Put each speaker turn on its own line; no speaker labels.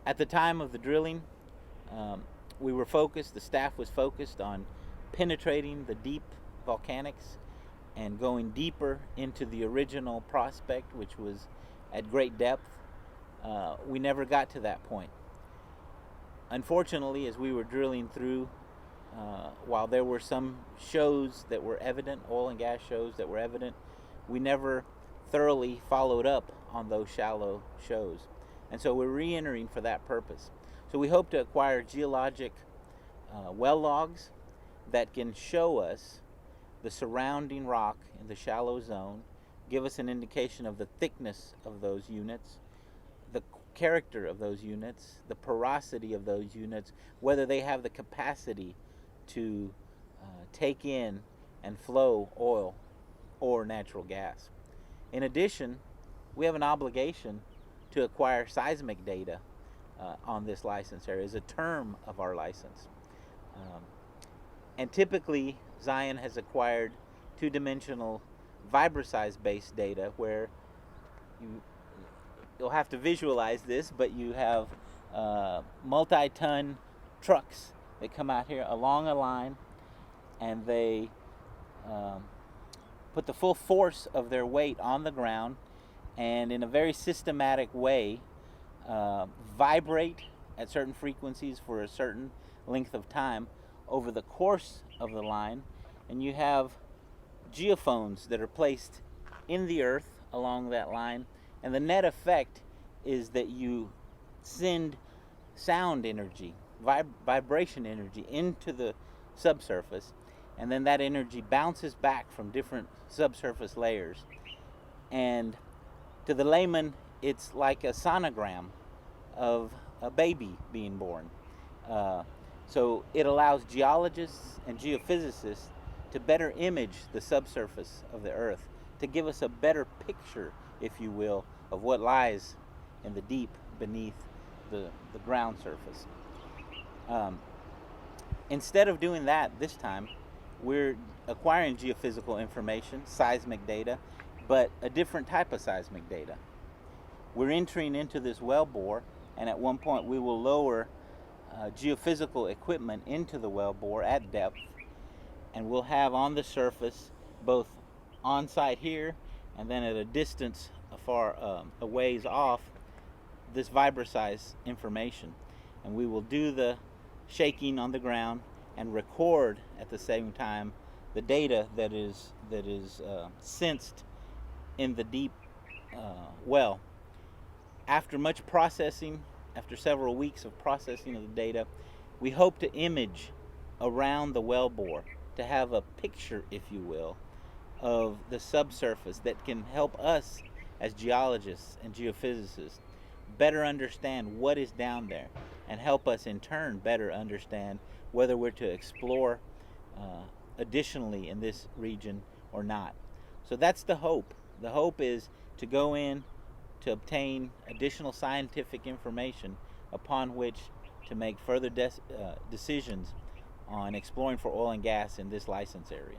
At the time of the drilling, the staff was focused on penetrating the deep volcanics and going deeper into the original prospect, which was at great depth. We never got to that point. Unfortunately, as we were drilling through, while there were some shows that were evident, oil and gas shows that were evident, we never thoroughly followed up on those shallow shows. And so we're re-entering for that purpose. So we hope to acquire geologic well logs that can show us the surrounding rock in the shallow zone, give us an indication of the thickness of those units, the character of those units, the porosity of those units, whether they have the capacity to take in and flow oil or natural gas. In addition, we have an obligation to acquire seismic data on this license area as a term of our license. And typically, Zion has acquired two-dimensional vibrosize-based data where you'll have to visualize this, but you have multi-ton trucks that come out here along a line, and they put the full force of their weight on the ground and in a very systematic way vibrate at certain frequencies for a certain length of time over the course of the line. And you have geophones that are placed in the earth along that line, and the net effect is that you send sound energy, vibration energy into the subsurface, and then that energy bounces back from different subsurface layers. And to the layman, it's like a sonogram of a baby being born. So it allows geologists and geophysicists to better image the subsurface of the earth, to give us a better picture, if you will, of what lies in the deep beneath the ground surface. Instead of doing that this time, we're acquiring geophysical information, seismic data, but a different type of seismic data. We're entering into this well bore, and at one point we will lower geophysical equipment into the well bore at depth, and we'll have on the surface, both on site here and then at a distance a ways off, this vibrosize information. And we will do the shaking on the ground and record at the same time the data that is sensed in the deep well. After much processing, after several weeks of processing of the data, we hope to image around the well bore, to have a picture, if you will, of the subsurface that can help us as geologists and geophysicists better understand what is down there, and help us in turn better understand whether we're to explore additionally in this region or not. So that's the hope. The hope is to go in to obtain additional scientific information upon which to make further decisions on exploring for oil and gas in this license area.